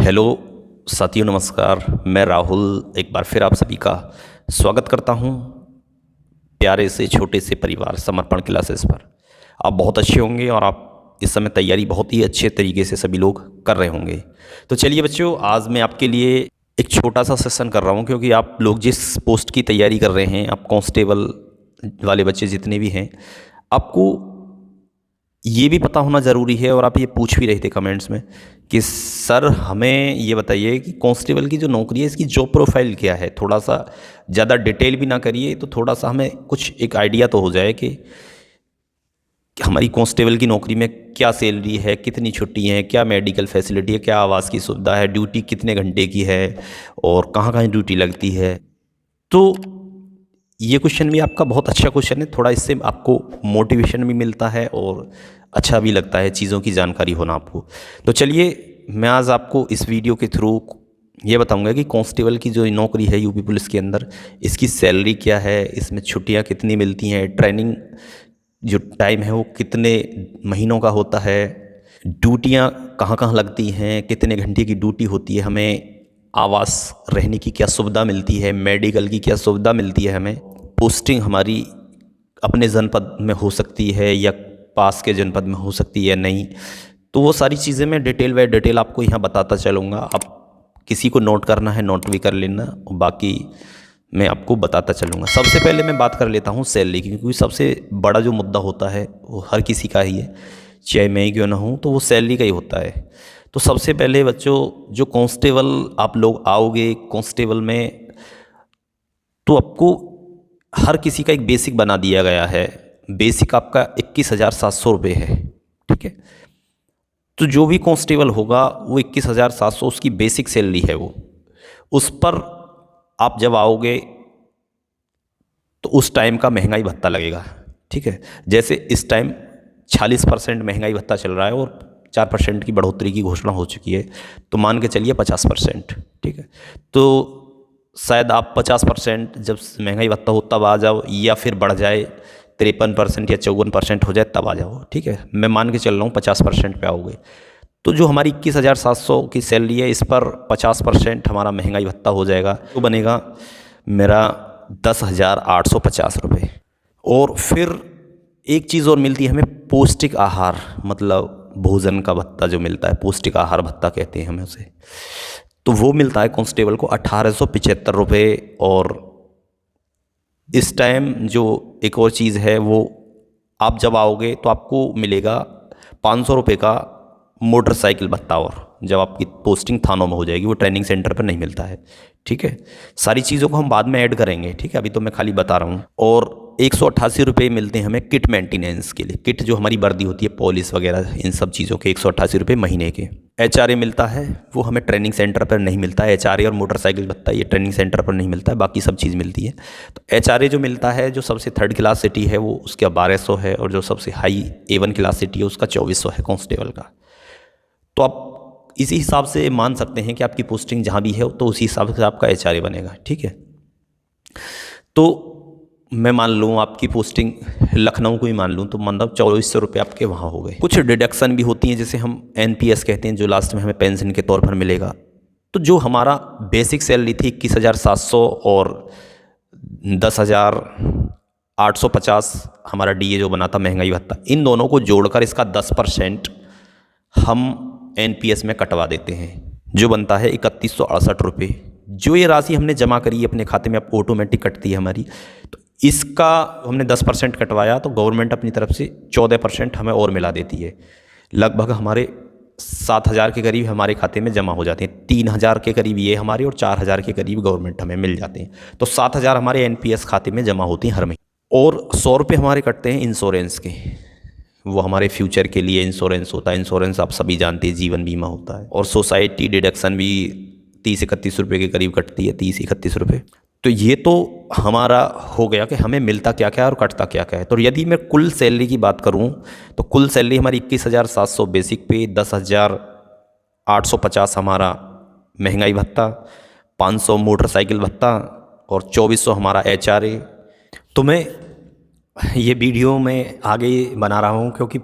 Hello साथियों, नमस्कार। मैं राहुल एक बार फिर आप सभी का स्वागत करता हूं प्यारे से छोटे से परिवार समर्पण क्लासेस पर। आप बहुत अच्छे होंगे और आप इस समय तैयारी बहुत ही अच्छे तरीके से सभी लोग कर रहे होंगे। तो चलिए बच्चों, आज मैं आपके लिए एक छोटा सा सेशन कर रहा हूं, क्योंकि आप लोग जिस पोस्ट की तैयारी कर रहे हैं, आप कांस्टेबल वाले बच्चे जितने भी हैं, आपको ये भी पता होना ज़रूरी है। और आप ये पूछ भी रहे थे कमेंट्स में कि सर हमें ये बताइए कि कांस्टेबल की जो नौकरी है इसकी जॉब प्रोफाइल क्या है। थोड़ा सा ज़्यादा डिटेल भी ना करिए, तो थोड़ा सा हमें कुछ एक आइडिया तो हो जाए कि हमारी कांस्टेबल की नौकरी में क्या सैलरी है, कितनी छुट्टी हैं, क्या मेडिकल फैसिलिटी है, क्या आवास की सुविधा है, ड्यूटी कितने घंटे की है और कहाँ कहाँ ड्यूटी लगती है। तो ये क्वेश्चन भी आपका बहुत अच्छा क्वेश्चन है। थोड़ा इससे आपको मोटिवेशन भी मिलता है और अच्छा भी लगता है चीज़ों की जानकारी होना आपको। तो चलिए, मैं आज आपको इस वीडियो के थ्रू ये बताऊंगा कि कांस्टेबल की जो नौकरी है यूपी पुलिस के अंदर, इसकी सैलरी क्या है, इसमें छुट्टियां कितनी मिलती हैं, ट्रेनिंग जो टाइम है वो कितने महीनों का होता है, ड्यूटियाँ कहाँ कहाँ लगती हैं, कितने घंटे की ड्यूटी होती है, हमें आवास रहने की क्या सुविधा मिलती है, मेडिकल की क्या सुविधा मिलती है, हमें पोस्टिंग हमारी अपने जनपद में हो सकती है या पास के जनपद में हो सकती है या नहीं। तो वो सारी चीज़ें मैं डिटेल बाय डिटेल आपको यहाँ बताता चलूँगा। आप किसी को नोट करना है नोट भी कर लेना, और बाकी मैं आपको बताता चलूँगा। सबसे पहले मैं बात कर लेता हूँ सैलरी की, क्योंकि सबसे बड़ा जो मुद्दा होता है वो हर किसी का ही है, चाहे मैं ही क्यों ना हूँ, तो वो सैलरी का ही होता है। तो सबसे पहले बच्चों, जो कांस्टेबल आप लोग आओगे कांस्टेबल में, तो आपको हर किसी का एक बेसिक बना दिया गया है। बेसिक आपका 21,700 रुपये है, ठीक है। तो जो भी कांस्टेबल होगा वो 21,700 उसकी बेसिक सैलरी है। वो उस पर आप जब आओगे तो उस टाइम का महंगाई भत्ता लगेगा, ठीक है। जैसे इस टाइम 46% महंगाई भत्ता चल रहा है और 4% की बढ़ोतरी की घोषणा हो चुकी है, तो मान के चलिए 50%, ठीक है। तो शायद आप 50% जब महंगाई भत्ता हो तब आ जाओ, या फिर बढ़ जाए 53% या 54% हो जाए तब आ जाओ, ठीक है। मैं मान के चल रहा हूँ 50% पे आओगे। तो जो हमारी 21,700 की सैलरी है, इस पर 50% हमारा महंगाई भत्ता हो जाएगा, तो बनेगा मेरा 10,850 रुपये। और फिर एक चीज़ और मिलती है हमें, पौष्टिक आहार, मतलब भोजन का भत्ता जो मिलता है, पौष्टिक आहार भत्ता कहते हैं हमें उसे। तो वो मिलता है कांस्टेबल को 1,875 रुपये। और इस टाइम जो एक और चीज़ है, वो आप जब आओगे तो आपको मिलेगा 500 रुपये का मोटरसाइकिल भत्ता। और जब आपकी पोस्टिंग थानों में हो जाएगी, वो ट्रेनिंग सेंटर पर नहीं मिलता है, ठीक है। सारी चीज़ों को हम बाद में ऐड करेंगे, ठीक है, अभी तो मैं खाली बता रहा हूँ। और 188 रुपये मिलते हैं हमें किट मेंटेनेंस के लिए। किट जो हमारी वर्दी होती है, पॉलिस वगैरह, इन सब चीज़ों के 188 रुपये महीने के। एचआरए मिलता है, वो हमें ट्रेनिंग सेंटर पर नहीं मिलता है। एचआरए और मोटरसाइकिल भत्ता ये ट्रेनिंग सेंटर पर नहीं मिलता है, बाकी सब चीज़ मिलती है। तो एचआरए जो मिलता है, जो सबसे थर्ड क्लास सिटी है वो उसका 1,200 है, और जो सबसे हाई A1 क्लास सिटी है उसका 2,400 है कांस्टेबल का। तो आप इसी हिसाब से मान सकते हैं कि आपकी पोस्टिंग जहाँ भी है तो उसी हिसाब से आपका एचआरए बनेगा, ठीक है। तो मैं मान लूँ आपकी पोस्टिंग लखनऊ को ही मान लूँ, तो मतलब 2,400 रुपये आपके वहाँ हो गए। कुछ डिडक्शन भी होती हैं, जैसे हम एनपीएस कहते हैं, जो लास्ट में हमें पेंशन के तौर पर मिलेगा। तो जो हमारा बेसिक सैलरी थी 21,700 और 10,850 हमारा डीए जो बना था महंगाई भत्ता, इन दोनों को जोड़कर इसका 10% हम एनपीएस में कटवा देते हैं, जो बनता है 3,168 रुपये। जो ये राशि हमने जमा करी है अपने खाते में, अब ऑटोमेटिक कटती है हमारी, तो इसका हमने 10% कटवाया, तो गवर्नमेंट अपनी तरफ से 14% हमें और मिला देती है। लगभग हमारे 7,000 के करीब हमारे खाते में जमा हो जाते हैं। 3,000 के करीब ये हमारे, और 4,000 के करीब गवर्नमेंट हमें मिल जाते हैं। तो 7,000 हमारे एनपीएस खाते में जमा होती हैं हर महीने। और 100 रुपये हमारे कटते हैं इंश्योरेंस के, वो हमारे फ्यूचर के लिए इंश्योरेंस होता है। इंश्योरेंस आप सभी जानते हैं, जीवन बीमा होता है। और सोसाइटी डिडक्शन भी 30-31 रुपये के करीब कटती है, 30-31 रुपये। तो ये तो हमारा हो गया कि हमें मिलता क्या क्या है और कटता क्या क्या है। तो यदि मैं कुल सैलरी की बात करूं, तो कुल सैलरी हमारी 21,700 बेसिक पे, 10,850 हमारा महंगाई भत्ता, 500 मोटरसाइकिल भत्ता और 2,400 हमारा एचआरए। तो मैं ये वीडियो में आगे बना रहा हूँ, क्योंकि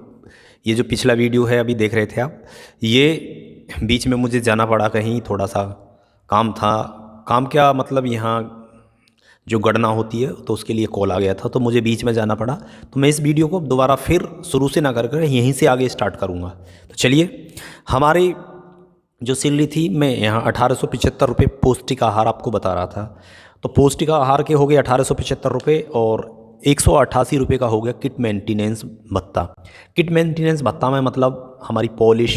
ये जो पिछला वीडियो है अभी देख रहे थे आप, ये बीच में मुझे जाना पड़ा कहीं, थोड़ा सा काम था। काम क्या मतलब, यहाँ जो गणना होती है तो उसके लिए कॉल आ गया था, तो मुझे बीच में जाना पड़ा। तो मैं इस वीडियो को दोबारा फिर शुरू से ना कर कर यहीं से आगे स्टार्ट करूँगा। तो चलिए, हमारी जो सैलरी थी, मैं यहाँ 1875 रुपये पौष्टिक आहार आपको बता रहा था। तो पौष्टिक आहार के हो गए 1875 रुपये, और 188 रुपये का हो गया किट मेंटेनेंस भत्ता। किट मेंटेनेंस भत्ता में मतलब हमारी पॉलिश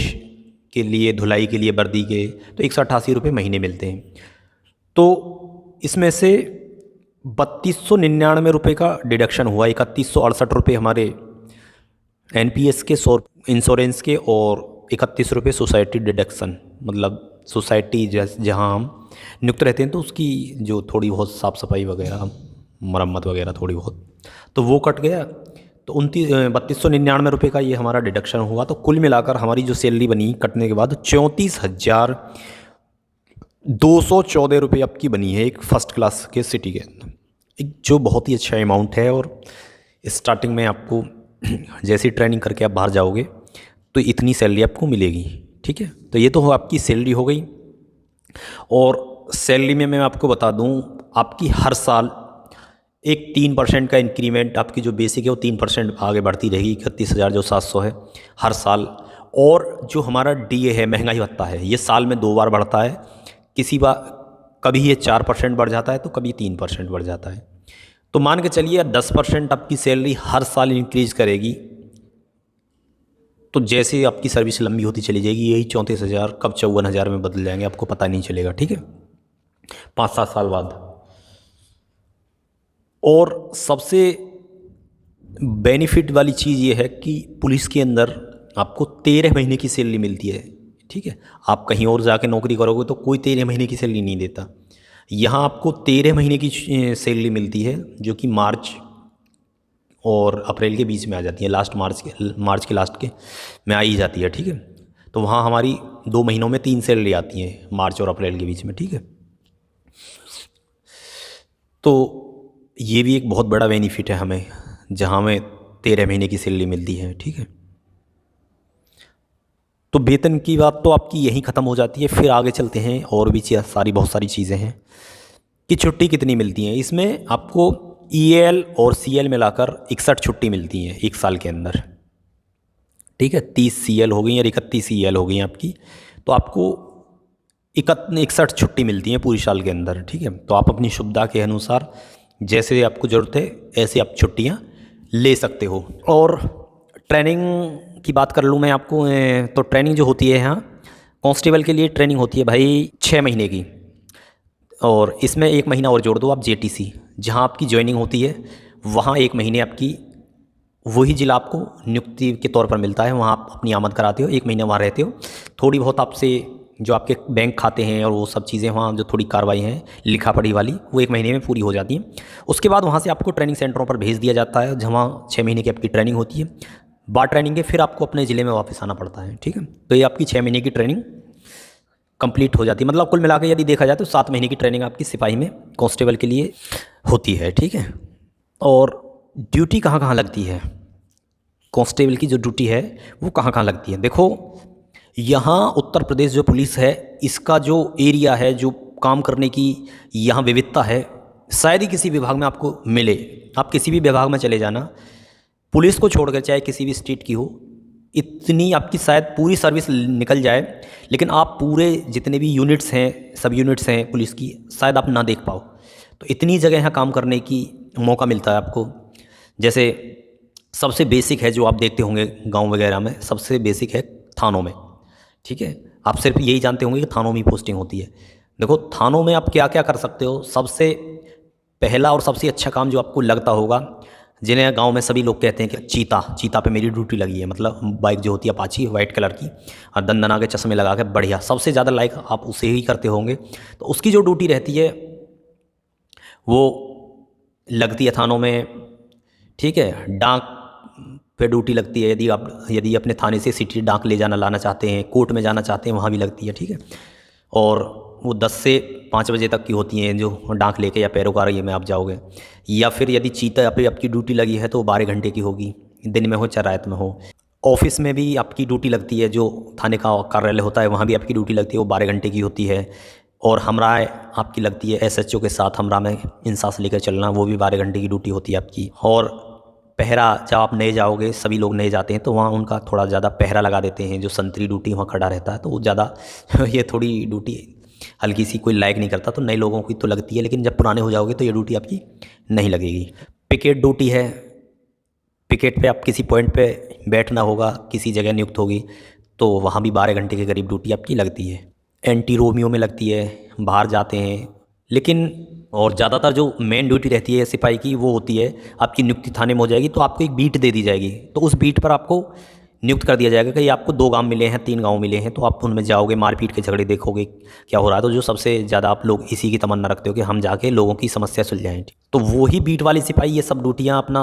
के लिए, धुलाई के लिए वर्दी के, तो 188 रुपये महीने मिलते हैं। तो इसमें से 3299 रुपये का डिडक्शन हुआ। 3168 रुपये हमारे NPS के, इंश्योरेंस के, और 31 रुपये सोसाइटी डिडक्शन, मतलब सोसाइटी जहाँ हम नियुक्त रहते हैं तो उसकी जो थोड़ी बहुत साफ़ सफाई वगैरह, मरम्मत वगैरह थोड़ी बहुत, तो वो कट गया। तो 3299 रुपये का ये हमारा डिडक्शन हुआ। तो कुल मिलाकर हमारी जो सैलरी बनी कटने के बाद 34,214 रुपये आपकी बनी है, एक फ़र्स्ट क्लास के सिटी के अंदर, एक जो बहुत ही अच्छा अमाउंट है। और स्टार्टिंग में आपको जैसी ट्रेनिंग करके आप बाहर जाओगे तो इतनी सैलरी आपको मिलेगी, ठीक है। तो ये तो आपकी सैलरी हो गई। और सैलरी में मैं आपको बता दूं, आपकी हर साल एक 3% का इंक्रीमेंट, आपकी जो बेसिक है वो 3% आगे बढ़ती रहेगी, 31,700 है हर साल। और जो हमारा DA है, महंगाई भत्ता है, ये साल में 2 बार बढ़ता है। किसी बार कभी ये 4% बढ़ जाता है तो कभी 3% बढ़ जाता है। तो मान के चलिए 10% आपकी सैलरी हर साल इंक्रीज करेगी। तो जैसे आपकी सर्विस लंबी होती चली जाएगी, यही 34,000 कब 54,000 में बदल जाएंगे, आपको पता नहीं चलेगा, ठीक है, 5-7 साल बाद। और सबसे बेनिफिट वाली चीज़ ये है कि पुलिस के अंदर आपको 13 महीने की सैलरी मिलती है, ठीक है। आप कहीं और जाके नौकरी करोगे तो कोई 13 महीने की सैलरी नहीं देता। यहाँ आपको 13 महीने की सैलरी मिलती है, जो कि मार्च और अप्रैल के बीच में आ जाती है, मार्च के लास्ट के में आ ही जाती है, ठीक है। तो वहाँ हमारी 2 महीनों में 3 सैलरी आती हैं, मार्च और अप्रैल के बीच में, ठीक है। तो ये भी एक बहुत बड़ा बेनिफिट है हमें, जहाँ हमें 13 महीने की सैलरी मिलती है, ठीक है। तो वेतन की बात तो आपकी यहीं ख़त्म हो जाती है। फिर आगे चलते हैं, और भी बहुत सारी चीज़ें हैं कि छुट्टी कितनी मिलती हैं। इसमें आपको EL और CL मिलाकर 61 छुट्टी मिलती हैं एक साल के अंदर, ठीक है। 30 CL हो गई और 31 EL हो गई आपकी, तो आपको 61 छुट्टी मिलती हैं पूरी साल के अंदर, ठीक है। तो आप अपनी सुविधा के अनुसार जैसे आपको ज़रूरत है ऐसे आप छुट्टियां ले सकते हो। और ट्रेनिंग की बात कर लूँ मैं आपको, तो ट्रेनिंग जो होती है यहाँ कांस्टेबल के लिए ट्रेनिंग होती है भाई 6 महीने की। और इसमें 1 महीना और जोड़ दो आप JTC, जहाँ आपकी ज्वाइनिंग होती है, वहाँ 1 महीने आपकी वही ज़िला आपको नियुक्ति के तौर पर मिलता है, वहाँ आप अपनी आमद कराते हो, 1 महीना वहाँ रहते हो। थोड़ी बहुत आपसे जो आपके बैंक खाते हैं और वो सब चीज़ें, वहाँ जो थोड़ी कार्रवाई हैं लिखा पढ़ी वाली, वो 1 महीने में पूरी हो जाती हैं। उसके बाद वहाँ से आपको ट्रेनिंग सेंटरों पर भेज दिया जाता है, जहाँ 6 महीने की आपकी ट्रेनिंग होती है। बाद ट्रेनिंग के फिर आपको अपने ज़िले में वापस आना पड़ता है, ठीक है। तो ये आपकी 6 महीने की ट्रेनिंग कंप्लीट हो जाती है। मतलब कुल मिलाकर यदि देखा जाए तो 7 महीने की ट्रेनिंग आपकी सिपाही में कांस्टेबल के लिए होती है, ठीक है। और ड्यूटी कहाँ कहाँ लगती है, कांस्टेबल की जो ड्यूटी है वो कहाँ कहाँ लगती है। देखो, यहाँ उत्तर प्रदेश जो पुलिस है, इसका जो एरिया है, जो काम करने की यहाँ विविधता है, शायद ही किसी विभाग में आपको मिले। आप किसी भी विभाग में चले जाना, पुलिस को छोड़कर, चाहे किसी भी स्टेट की हो, इतनी आपकी शायद पूरी सर्विस निकल जाए, लेकिन आप पूरे जितने भी यूनिट्स हैं, सब यूनिट्स हैं पुलिस की, शायद आप ना देख पाओ। तो इतनी जगह यहाँ काम करने की मौका मिलता है आपको। जैसे सबसे बेसिक है जो आप देखते होंगे गांव वगैरह में, सबसे बेसिक है थानों में, ठीक है। आप सिर्फ यही जानते होंगे कि थानों में पोस्टिंग होती है। देखो, थानों में आप क्या क्या कर सकते हो। सबसे पहला और सबसे अच्छा काम जो आपको लगता होगा, जिन्हें गांव में सभी लोग कहते हैं कि चीता पे मेरी ड्यूटी लगी है, मतलब बाइक जो होती है अपाची वाइट कलर की, और दंदना के चश्मे लगा के बढ़िया, सबसे ज़्यादा लाइक आप उसे ही करते होंगे। तो उसकी जो ड्यूटी रहती है वो लगती है थानों में, ठीक है। डाक पे ड्यूटी लगती है, यदि अपने थाने से सिटी डाक ले जाना लाना चाहते हैं, कोर्ट में जाना चाहते हैं, वहाँ भी लगती है, ठीक है। और वो 10 से 5 बजे तक की होती हैं, जो डाक लेके या पैरोकारी में आप जाओगे। या फिर यदि चीता पे आपकी ड्यूटी लगी है तो 12 घंटे की होगी, दिन में हो चाहे रात में हो। ऑफिस में भी आपकी ड्यूटी लगती है, जो थाने का कार्यालय होता है वहाँ भी आपकी ड्यूटी लगती है, वो 12 घंटे की होती है। और हमरा आपकी लगती है एसएचओ के साथ हमरा में इंसास लेकर चलना, वो भी 12 घंटे की ड्यूटी होती है आपकी। और पहरा, जब आप नए जाओगे, सभी लोग नए जाते हैं तो वहाँ उनका थोड़ा ज़्यादा पहरा लगा देते हैं, जो संतरी ड्यूटी वहाँ खड़ा रहता है, तो वो ज़्यादा ये थोड़ी ड्यूटी हल्की सी कोई लाइक नहीं करता, तो नए लोगों की तो लगती है, लेकिन जब पुराने हो जाओगे तो ये ड्यूटी आपकी नहीं लगेगी। पिकेट ड्यूटी है, पिकेट पे आप किसी पॉइंट पे बैठना होगा, किसी जगह नियुक्त होगी, तो वहाँ भी 12 घंटे के करीब ड्यूटी आपकी लगती है। एंटी रोमियो में लगती है, बाहर जाते हैं। लेकिन और ज़्यादातर जो मेन ड्यूटी रहती है सिपाही की, वो होती है आपकी नियुक्ति थाने में हो जाएगी तो आपको एक बीट दे दी जाएगी, तो उस बीट पर आपको नियुक्त कर दिया जाएगा कि आपको 2 गांव मिले हैं, 3 गांव मिले हैं, तो आप उनमें जाओगे, मारपीट के झगड़े देखोगे क्या हो रहा है। तो जो सबसे ज़्यादा आप लोग इसी की तमन्ना रखते हो कि हम जाके लोगों की समस्या सुलझाएं, तो वही बीट वाले सिपाही ये सब ड्यूटियाँ अपना,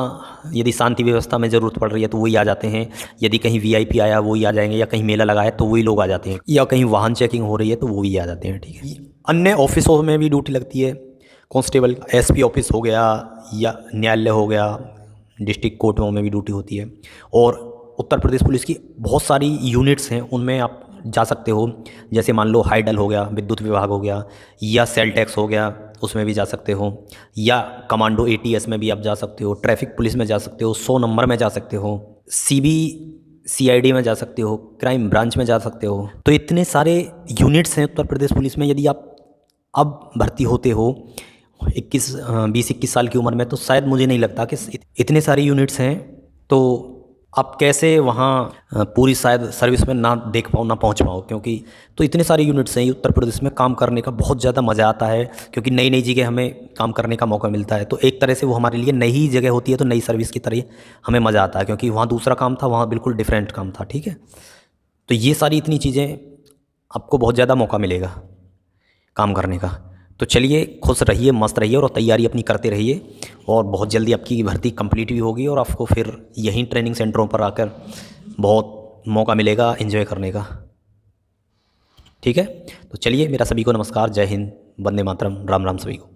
यदि शांति व्यवस्था में ज़रूरत पड़ रही है तो वही आ जाते हैं, यदि कहीं वीआईपी आया वही आ जाएंगे, या कहीं मेला लगाया तो वही लोग आ जाते हैं, या कहीं वाहन चेकिंग हो रही है तो वही आ जाते हैं। ठीक है, अन्य ऑफिसों में भी ड्यूटी लगती है, कांस्टेबल एसपी ऑफिस हो गया, या न्यायालय हो गया, डिस्ट्रिक्ट कोर्टों में भी ड्यूटी होती है। और उत्तर प्रदेश पुलिस की बहुत सारी यूनिट्स हैं, उनमें आप जा सकते हो। जैसे मान लो हाइडल हो गया, विद्युत विभाग हो गया, या सेल टैक्स हो गया, उसमें भी जा सकते हो, या कमांडो एटीएस में भी आप जा सकते हो, ट्रैफिक पुलिस में जा सकते हो, 100 नंबर में जा सकते हो, सीबीसीआईडी में जा सकते हो, क्राइम ब्रांच में जा सकते हो। तो इतने सारे यूनिट्स हैं उत्तर प्रदेश पुलिस में। यदि आप अब भर्ती होते हो 20-21 साल की उम्र में, तो शायद मुझे नहीं लगता कि इतने सारे यूनिट्स हैं, तो आप कैसे वहाँ पूरी शायद सर्विस में ना देख पाओ, ना पहुँच पाओ, क्योंकि तो इतने सारे यूनिट्स हैं उत्तर प्रदेश में। काम करने का बहुत ज़्यादा मज़ा आता है, क्योंकि नई नई जगह हमें काम करने का मौका मिलता है। तो एक तरह से वो हमारे लिए नई ही जगह होती है, तो नई सर्विस की तरह हमें मज़ा आता है, क्योंकि वहाँ दूसरा काम था, वहाँ बिल्कुल डिफरेंट काम था। ठीक है, तो ये सारी इतनी चीज़ें, आपको बहुत ज़्यादा मौका मिलेगा काम करने का। तो चलिए, खुश रहिए, मस्त रहिए, और तैयारी अपनी करते रहिए, और बहुत जल्दी आपकी भर्ती कंप्लीट भी होगी, और आपको फिर यहीं ट्रेनिंग सेंटरों पर आकर बहुत मौका मिलेगा एंजॉय करने का। ठीक है, तो चलिए, मेरा सभी को नमस्कार, जय हिंद, वंदे मातरम, राम राम सभी को।